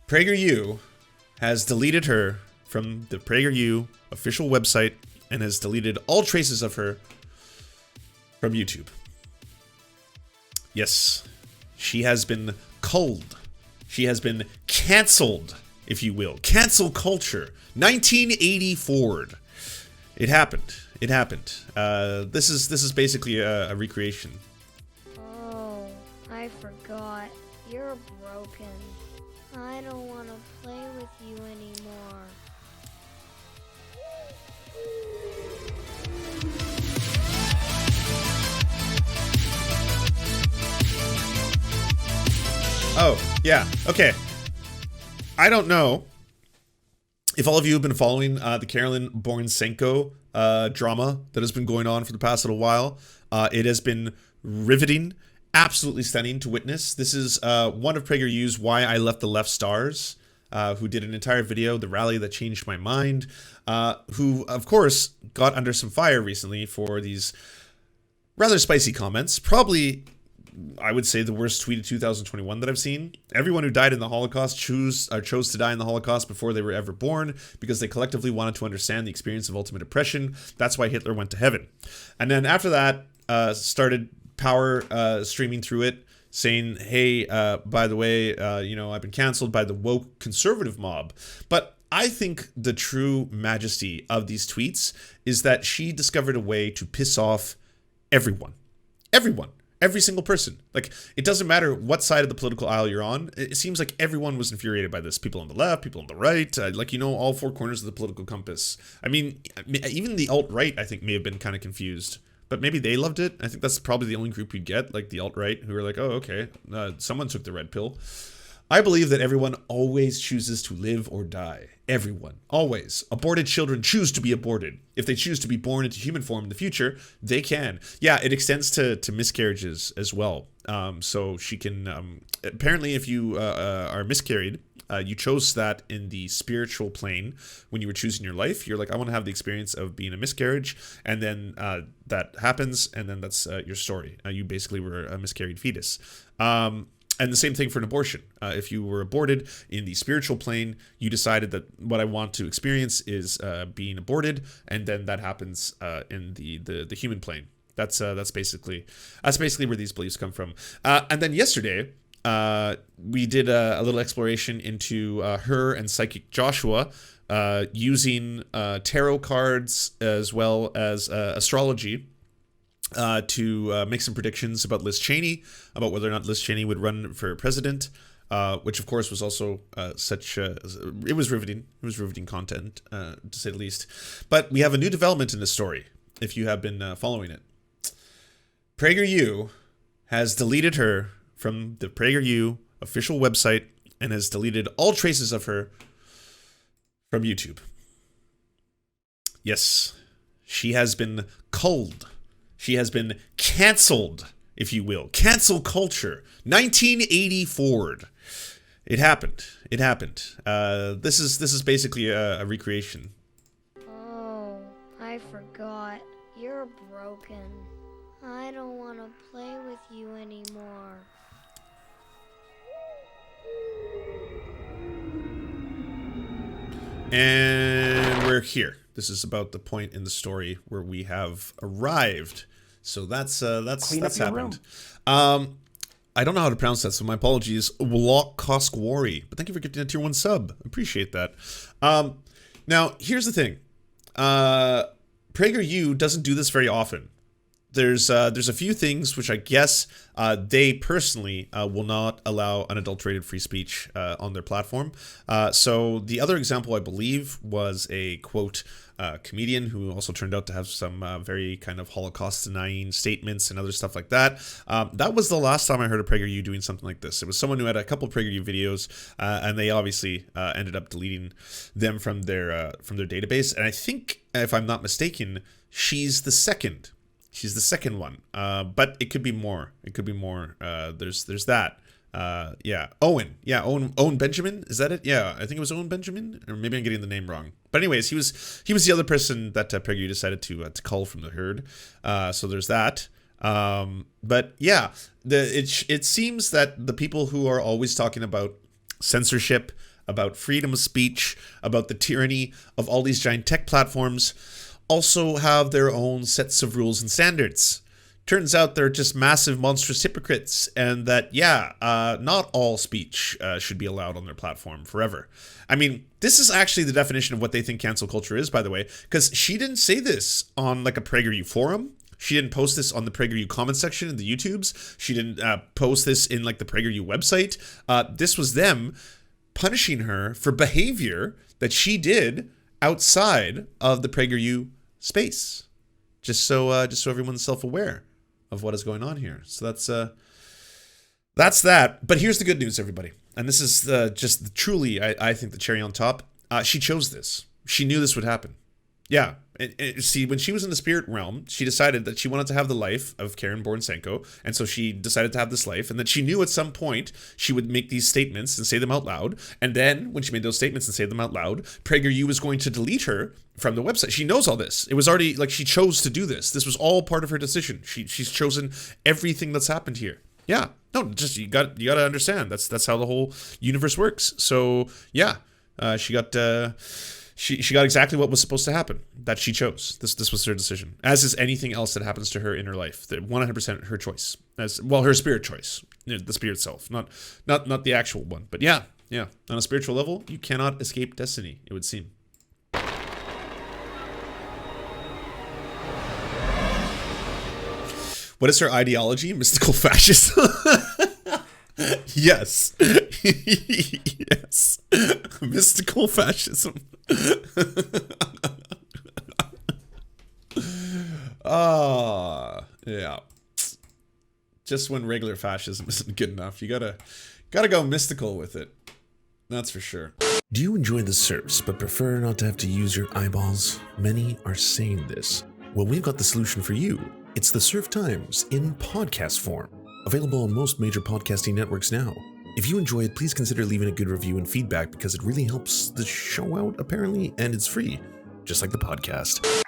PragerU has deleted her from the PragerU official website and has deleted all traces of her from YouTube. Yes, she has been culled. She has been canceled, if you will. Cancel culture. 1984. It happened. It happened. This is basically a recreation. Oh, I forgot. You're broken. I don't want to play with you anymore. Oh, yeah. Okay. I don't know if all of you have been following the Karlyn Borysenko drama that has been going on for the past little while. It has been riveting, absolutely stunning to witness. This is one of PragerU's Why I Left the Left Stars, who did an entire video, The Rally That Changed My Mind, who, of course, got under some fire recently for these rather spicy comments. Probably, I would say, the worst tweet of 2021 that I've seen. Everyone who died in the Holocaust chose to die in the Holocaust before they were ever born because they collectively wanted to understand the experience of ultimate oppression. That's why Hitler went to heaven. And then after that, started power streaming through it, saying, hey, by the way, I've been canceled by the woke conservative mob. But I think the true majesty of these tweets is that she discovered a way to piss off everyone. Everyone. Every single person. Like, it doesn't matter what side of the political aisle you're on. It seems like everyone was infuriated by this. People on the left, people on the right, all four corners of the political compass. I mean, even the alt-right, I think, may have been kind of confused. But maybe they loved it. I think that's probably the only group you'd get, like the alt-right, who are like, oh, okay, someone took the red pill. I believe that everyone always chooses to live or die. Everyone. Always. Aborted children choose to be aborted. If they choose to be born into human form in the future, they can. Yeah, it extends to miscarriages as well. So she can... apparently, if you are miscarried, you chose that in the spiritual plane when you were choosing your life. You're like, I want to have the experience of being a miscarriage. And then that happens, and then that's your story. You basically were a miscarried fetus. And the same thing for an abortion. If you were aborted in the spiritual plane, you decided that what I want to experience is being aborted, and then that happens in the human plane. That's basically where these beliefs come from. And then yesterday, we did a little exploration into her and Psychic Joshua using tarot cards as well as astrology. To make some predictions about Liz Cheney, about whether or not Liz Cheney would run for president, which of course was also it was riveting. It was riveting content, to say the least. But we have a new development in this story, if you have been following it. PragerU has deleted her from the PragerU official website and has deleted all traces of her from YouTube. Yes, she has been culled. She has been canceled, if you will. Cancel culture. 1984. It happened. It happened. This is basically a recreation. Oh, I forgot. You're broken. I don't want to play with you anymore. And we're here. This is about the point in the story where we have arrived. So that's happened. I don't know how to pronounce that, so my apologies. Wlokoskwari. But thank you for getting a tier 1 sub. Appreciate that. Now, here's the thing. PragerU doesn't do this very often. There's a few things which I guess they personally will not allow unadulterated free speech on their platform. So the other example, I believe, was a, quote, comedian who also turned out to have some very kind of Holocaust-denying statements and other stuff like that. That was the last time I heard of PragerU doing something like this. It was someone who had a couple of PragerU videos, and they obviously ended up deleting them from their database. And I think, if I'm not mistaken, she's the second. She's the second one, but it could be more. It could be more. There's that. Yeah, Owen. Yeah, Owen Benjamin. Is that it? Yeah, I think it was Owen Benjamin, or maybe I'm getting the name wrong. But anyways, he was the other person that PragerU decided to cull from the herd. So there's that. But yeah, it seems that the people who are always talking about censorship about freedom of speech, about the tyranny of all these giant tech platforms, also have their own sets of rules and standards. Turns out they're just massive, monstrous hypocrites, and that, not all speech should be allowed on their platform forever. I mean, this is actually the definition of what they think cancel culture is, by the way, because she didn't say this on like a PragerU forum. She didn't post this on the PragerU comment section in the YouTubes. She didn't post this in like the PragerU website. This was them punishing her for behavior that she did outside of the PragerU space. Just so everyone's self-aware of what is going on here. So that's that. But here's the good news, everybody. And this is just truly, I think, the cherry on top. She chose this. She knew this would happen. Yeah. See, when she was in the spirit realm, she decided that she wanted to have the life of Karlyn Borysenko, and so she decided to have this life, and that she knew at some point she would make these statements and say them out loud, and then, when she made those statements and say them out loud, PragerU was going to delete her from the website. She knows all this. It was already, like, she chose to do this. This was all part of her decision. She's chosen everything that's happened here. Yeah. No, just, you got to understand. That's how the whole universe works. So, yeah, she got exactly what was supposed to happen, that she chose. This was her decision, as is anything else that happens to her in her life. 100% her choice, as well, her spirit choice, the spirit self, not the actual one. But yeah, on a spiritual level, you cannot escape destiny, it would seem. What is her ideology? Mystical fascism. Yes. Yes. Mystical fascism. Yeah. Just when regular fascism isn't good enough, you gotta go mystical with it. That's for sure. Do you enjoy the Serfs but prefer not to have to use your eyeballs? Many are saying this. Well, we've got the solution for you. It's the Serf Times in podcast form. Available on most major podcasting networks now. If you enjoy it, please consider leaving a good review and feedback because it really helps the show out, apparently, and it's free, just like the podcast.